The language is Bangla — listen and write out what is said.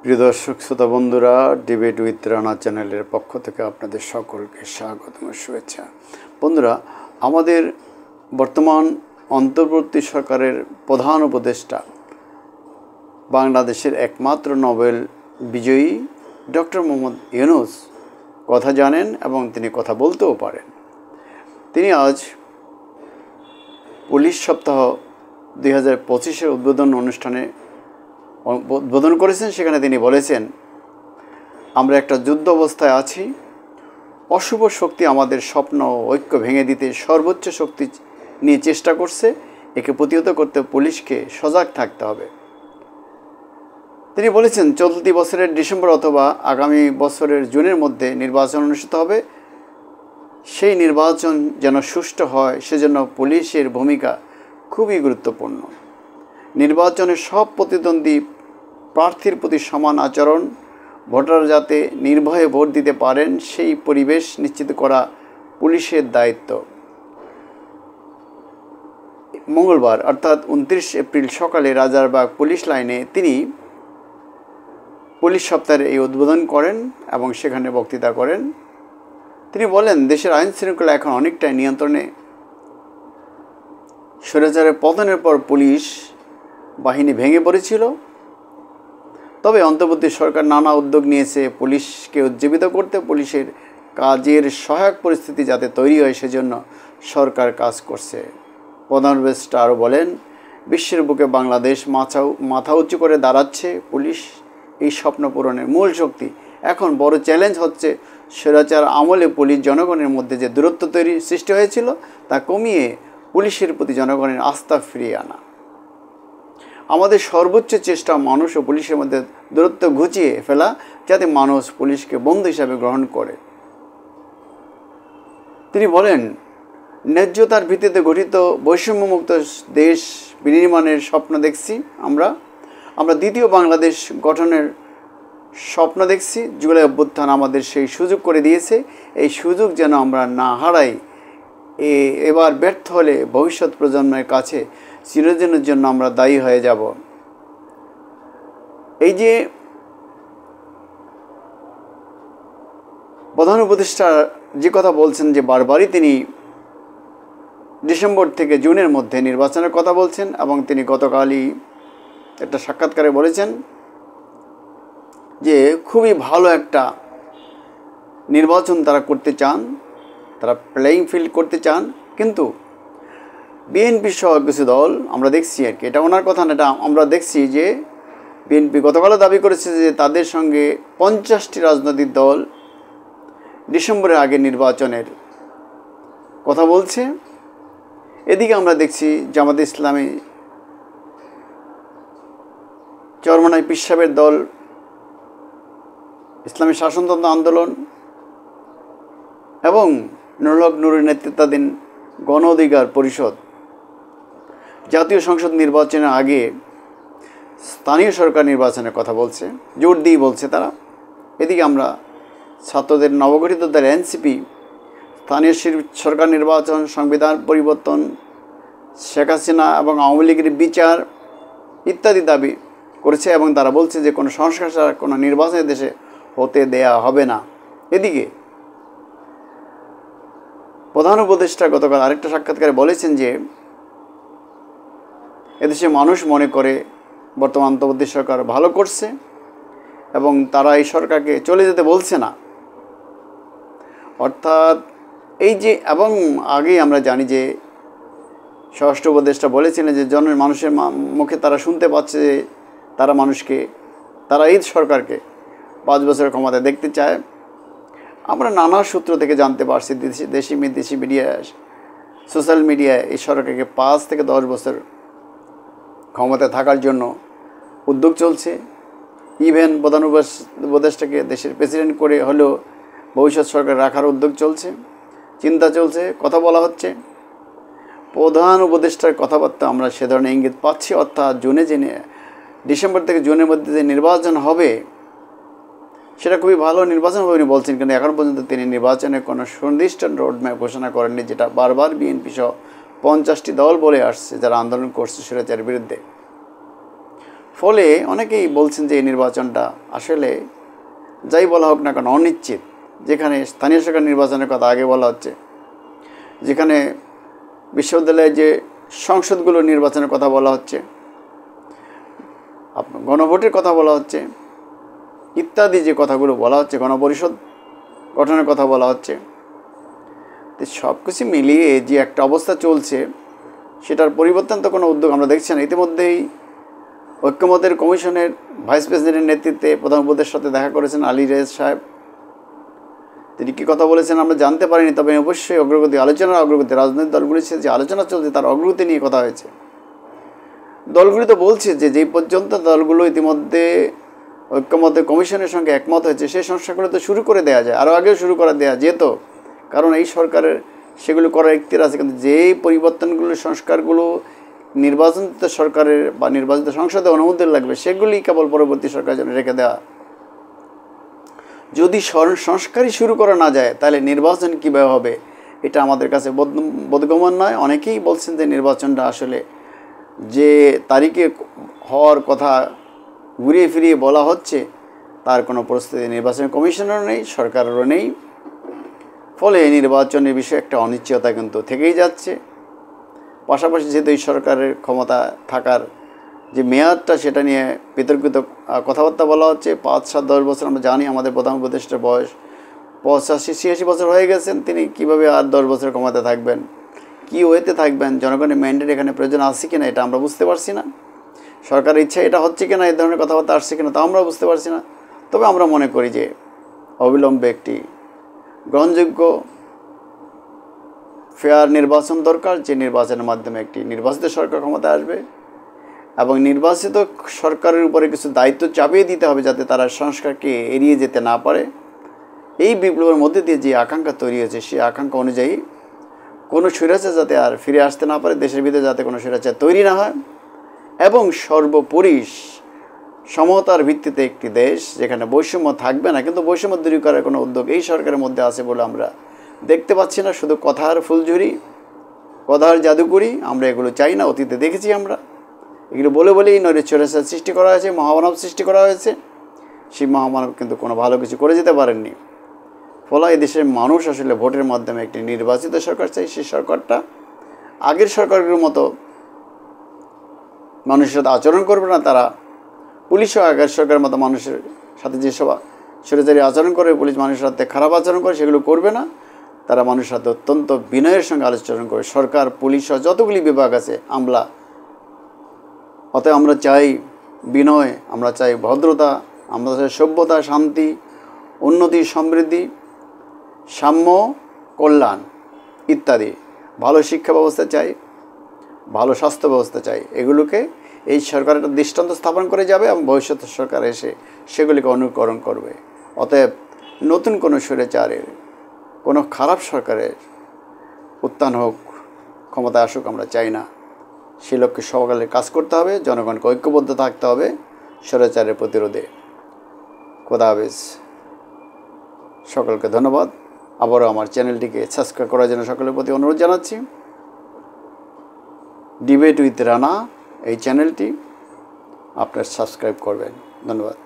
প্রিয় দর্শক শ্রোতা বন্ধুরা, ডিবেট উইথ রানা চ্যানেলের পক্ষ থেকে আপনাদের সকলকে স্বাগত ও শুভেচ্ছা। বন্ধুরা, আমাদের বর্তমান অন্তর্বর্তী সরকারের প্রধান উপদেষ্টা, বাংলাদেশের একমাত্র নোবেল বিজয়ী ডক্টর মোহাম্মদ ইউনূস কথা জানেন এবং তিনি কথা বলতেও পারেন। তিনি আজ পুলিশ সপ্তাহ 2025-এর উদ্বোধন করেছেন। সেখানে তিনি বলেছেন, আমরা একটা যুদ্ধ অবস্থায় আছি। অশুভ শক্তি আমাদের স্বপ্ন ঐক্য ভেঙে দিতে সর্বোচ্চ শক্তি নিয়ে চেষ্টা করছে। একে প্রতিহত করতে পুলিশকে সজাগ থাকতে হবে। তিনি বলেছেন, চলতি বছরের ডিসেম্বর অথবা আগামী বছরের জুনের মধ্যে নির্বাচন অনুষ্ঠিত হবে। সেই নির্বাচন যেন সুষ্ঠু হয়, সেজন্য পুলিশের ভূমিকা খুবই গুরুত্বপূর্ণ। নির্বাচনে সব প্রতিদ্বন্দ্বী প্রার্থীর প্রতি সমান আচরণ, ভোটাররা যাতে নির্ভয়ে ভোট দিতে পারেন সেই পরিবেশ নিশ্চিত করা পুলিশের দায়িত্ব। মঙ্গলবার অর্থাৎ 29 এপ্রিল সকালে রাজারবাগ পুলিশ লাইনে তিনি পুলিশ সপ্তাহের এই উদ্বোধন করেন এবং সেখানে বক্তৃতা করেন। তিনি বলেন, দেশের আইন শৃঙ্খলা এখন অনেকটাই নিয়ন্ত্রণে। স্বৈরাচারের পতনের পর পুলিশ বাহিনী ভেঙে পড়েছিল। তবে অন্তর্বর্তী সরকার নানা উদ্যোগ নিয়েছে পুলিশকে উজ্জীবিত করতে। পুলিশের কাজের সহায়ক পরিস্থিতি যাতে তৈরি হয় সেজন্য সরকার কাজ করছে। প্রধান উপদেষ্টা আরও বলেন, বিশ্বের বুকে বাংলাদেশ মাথা উঁচু করে দাঁড়াচ্ছে। পুলিশ এই স্বপ্ন পূরণের মূল শক্তি। এখন বড় চ্যালেঞ্জ হচ্ছে স্বৈরাচার আমলে পুলিশ জনগণের মধ্যে যে দূরত্ব সৃষ্টি হয়েছিল তা কমিয়ে পুলিশের প্রতি জনগণের আস্থা ফিরিয়ে আনা। আমাদের সর্বোচ্চ চেষ্টা মানুষ ও পুলিশের মধ্যে দূরত্ব ঘুচিয়ে ফেলা, যাতে মানুষ পুলিশকে বন্ধু হিসাবে গ্রহণ করে। তিনি বলেন, ন্যায্যতার ভিত্তিতে গঠিত বৈষম্যমুক্ত দেশ বিনির্মাণের স্বপ্ন দেখছি। আমরা দ্বিতীয় বাংলাদেশ গঠনের স্বপ্ন দেখছি। জুলাই অভ্যুত্থান আমাদের সেই সুযোগ করে দিয়েছে। এই সুযোগ যেন আমরা না হারাই। এবার ব্যর্থ হলে ভবিষ্যৎ প্রজন্মের কাছে চিরদিনের জন্য আমরা দায়ী হয়ে যাব। এই যে প্রধান উপদেষ্টা যে কথা বলছেন, যে বারবারই তিনি ডিসেম্বর থেকে জুনের মধ্যে নির্বাচনের কথা বলছেন এবং তিনি গতকালই একটা সাক্ষাৎকারে বলেছেন যে খুবই ভালো একটা নির্বাচন তারা করতে চান, তারা প্লেয়িং ফিল্ড করতে চান। কিন্তু বিএনপি সহ কিছু দল আমরা দেখছি আর কি, এটা ওনার কথা না, এটা আমরা দেখছি যে বিএনপি গতকালও দাবি করেছে যে তাদের সঙ্গে 50টি রাজনৈতিক দল ডিসেম্বরের আগে নির্বাচনের কথা বলছে। এদিকে আমরা দেখছি জামাতে ইসলামী, চরমনাই পীর সাহেবের দল, ইসলামী শাসনতন্ত্র আন্দোলন এবং নুরুল হক নুরের নেতৃত্বাধীন গণ অধিকার পরিষদ জাতীয় সংসদ নির্বাচনের আগে স্থানীয় সরকার নির্বাচনের কথা বলছে, জোর দিয়ে বলছে তারা। এদিকে আমরা ছাত্রদের নবগঠিত দল এনসিপি স্থানীয় সরকার নির্বাচন, সংবিধান পরিবর্তন, শেখ হাসিনা এবং আওয়ামী লীগের বিচার ইত্যাদি দাবি করেছে এবং তারা বলছে যে কোনো সংস্কার ছাড়া কোনো নির্বাচন দেশে হতে দেয়া হবে না। এদিকে প্রধান উপদেষ্টা গতকাল আরেকটা সাক্ষাৎকারে বলেছেন যে এদেশে মানুষ মনে করে বর্তমান অন্তর্বর্তী সরকার ভালো করছে এবং তারা এই সরকারকে চলে যেতে বলছে না। অর্থাৎ এই যে, এবং আগেই আমরা জানি যে স্বরাষ্ট্র উপদেষ্টা বলেছিলেন যে মানুষের মুখে তারা শুনতে পাচ্ছে যে তারা এই সরকারকে 5 বছরের ক্ষমতায় দেখতে চায়। আমরা নানা সূত্র থেকে জানতে পারছি, দেশি বিদেশি মিডিয়া, সোশ্যাল মিডিয়ায় এই সরকারকে 5 থেকে 10 বছর ক্ষমতায় থাকার জন্য উদ্যোগ চলছে। ইভেন প্রধান উপদেষ্টাকে দেশের প্রেসিডেন্ট করে হলেও ভবিষ্যৎ সরকার রাখার উদ্যোগ চলছে, চিন্তা চলছে, কথা বলা হচ্ছে। প্রধান উপদেষ্টার কথাবার্তা আমরা সে ধরনের ইঙ্গিত পাচ্ছি। অর্থাৎ ডিসেম্বর থেকে জুনের মধ্যে যে নির্বাচন হবে সেটা খুবই ভালো নির্বাচন হবে উনি বলছেন, কিন্তু এখন পর্যন্ত তিনি নির্বাচনের কোনো সুনির্দিষ্ট রোডম্যাপ ঘোষণা করেননি, যেটা বারবার বিএনপি সহ 50টি দল বলে আসছে যারা আন্দোলন করছে স্বৈরাচারের বিরুদ্ধে। ফলে অনেকেই বলছেন যে এই নির্বাচনটা আসলে যাই বলা হোক না কেন অনিশ্চিত। যেখানে স্থানীয় সরকার নির্বাচনের কথা আগে বলা হচ্ছে, যেখানে বিশ্ববিদ্যালয়ের যে সংসদগুলো নির্বাচনের কথা বলা হচ্ছে, গণভোটের কথা বলা হচ্ছে, ইত্যাদি যে কথাগুলো বলা হচ্ছে, গণপরিষদ গঠনের কথা বলা হচ্ছে, তো সব কিছু মিলিয়ে যে একটা অবস্থা চলছে সেটার পরিবর্তন তো কোনো উদ্যোগ আমরা দেখছি না। ইতিমধ্যেই ঐক্যমতের কমিশনের ভাইস প্রেসিডেন্টের নেতৃত্বে প্রধান উপদেষ্টার সাথে দেখা করেছেন আলী রেজ সাহেব। তিনি কী কথা বলেছেন আমরা জানতে পারিনি, তবে অবশ্যই অগ্রগতি, আলোচনার অগ্রগতি, রাজনৈতিক দলগুলির সাথে যে আলোচনা চলছে তার অগ্রগতি নিয়ে কথা হয়েছে। দলগুলি তো বলছে যে যেই পর্যন্ত দলগুলো ইতিমধ্যে ঐক্যমতের কমিশনের সঙ্গে একমত হয়েছে সেই সংস্কারগুলো তো শুরু করে দেওয়া যায়, আরও আগেও শুরু করে দেওয়া যেত, কারণ এই সরকারের সেগুলো করার ইখতিয়ার আছে। কিন্তু যেই পরিবর্তনগুলো, সংস্কারগুলো নির্বাচিত সরকারের বা নির্বাচিত সংসদে অনুমোদন লাগবে, সেগুলি কেবল পরবর্তী সরকারের জন্য রেখে দেওয়া। যদি সংস্কারই শুরু করা না যায় তাহলে নির্বাচন কীভাবে হবে, এটা আমাদের কাছে বোধগম্য নয়। অনেকেই বলছেন যে নির্বাচনটা আসলে যে তারিখে হওয়ার কথা ঘুরিয়ে ফিরিয়ে বলা হচ্ছে তার কোনো প্রস্তুতি নির্বাচন কমিশনেরও নেই, সরকারেরও নেই। ফলে নির্বাচনের বিষয়ে একটা অনিশ্চয়তা কিন্তু থেকেই যাচ্ছে। পাশাপাশি যেহেতু এই সরকারের ক্ষমতা থাকার যে মেয়াদটা সেটা নিয়ে বিতর্কিত কথাবার্তা বলা হচ্ছে। 5, 7, 10 বছর আমরা জানি আমাদের প্রধান উপদেষ্টার বয়স 85-86 বছর হয়ে গেছেন। তিনি কিভাবে আর 10 বছর ক্ষমতা থাকবেন, কী ওয়েতে থাকবেন, জনগণের ম্যান্ডেট এখানে প্রয়োজন আছে কিনা এটা আমরা বুঝতে পারছি না। সরকারের ইচ্ছা এটা হচ্ছে কিনা, এই ধরনের কথাবার্তা আসছে কিনা তা আমরা বুঝতে পারছি না। তবে আমরা মনে করি যে অবিলম্বে একটি গ্রহণযোগ্য ফেয়ার নির্বাচন দরকার, যে নির্বাচনের মাধ্যমে একটি নির্বাচিত সরকার ক্ষমতা আসবে এবং নির্বাচিত সরকারের উপরে কিছু দায়িত্ব চাপিয়ে দিতে হবে যাতে তারা সংস্কারকে এড়িয়ে যেতে না পারে। এই বিপ্লবের মধ্যে দিয়ে যে আকাঙ্ক্ষা তৈরি হয়েছে সেই আকাঙ্ক্ষা অনুযায়ী কোনো স্বৈরাচার যাতে আর ফিরে আসতে না পারে, দেশের ভিতরে যাতে কোনো স্বৈরাচার তৈরি না হয়, এবং সর্বোপরি সমতার ভিত্তিতে একটি দেশ যেখানে বৈষম্য থাকবে না। কিন্তু বৈষম্য দূর করার কোনো উদ্যোগ এই সরকারের মধ্যে আছে বলে আমরা দেখতে পাচ্ছি না। শুধু কথার ফুলঝুরি, কথার জাদুকরি, আমরা এগুলো চাই না। অতীতে দেখেছি আমরা এগুলো বলেই স্বৈরাচার সৃষ্টি করা হয়েছে, মহামানব সৃষ্টি করা হয়েছে। সেই মহামানব কিন্তু কোনো ভালো কিছু করে যেতে পারেননি। ফলে এই দেশের মানুষ আসলে ভোটের মাধ্যমে একটি নির্বাচিত সরকার চাই। সেই সরকারটা আগের সরকারগুলোর মতো মানুষের সাথে আচরণ করবে না। তারা পুলিশও আগের সরকারের মতো মানুষের সাথে যেসব স্বৈরাচারী আচরণ করে, পুলিশ মানুষের সাথে খারাপ আচরণ করে, সেগুলো করবে না। তারা মানুষের সাথে অত্যন্ত বিনয়ের সঙ্গে আচরণ করে। সরকার, পুলিশ সহ যতগুলি বিভাগ আছে, আমলা, অতএব আমরা চাই বিনয়, আমরা চাই ভদ্রতা, আমরা চাই সভ্যতা, শান্তি, উন্নতি, সমৃদ্ধি, সাম্য, কল্যাণ ইত্যাদি। ভালো শিক্ষা ব্যবস্থা চাই, ভালো স্বাস্থ্য ব্যবস্থা চাই। এগুলোকে এই সরকার একটা দৃষ্টান্ত স্থাপন করে যাবে এবং ভবিষ্যতের সরকার এসে সেগুলিকে অনুকরণ করবে। অতএব নতুন কোনো স্বৈরাচারের, কোনো খারাপ সরকারের উত্থান হোক, ক্ষমতা আসুক আমরা চাই না। সে লক্ষ্যে সকালে কাজ করতে হবে, জনগণকে ঐক্যবদ্ধ থাকতে হবে স্বৈরাচারের প্রতিরোধে। খোদা হাফেজ। সকলকে ধন্যবাদ। আবারও আমার চ্যানেলটিকে সাবস্ক্রাইব করার জন্য সকলের প্রতি অনুরোধ জানাচ্ছি। ডিবেট উইথ রানা এই চ্যানেলটি আপনারা সাবস্ক্রাইব করবেন। ধন্যবাদ।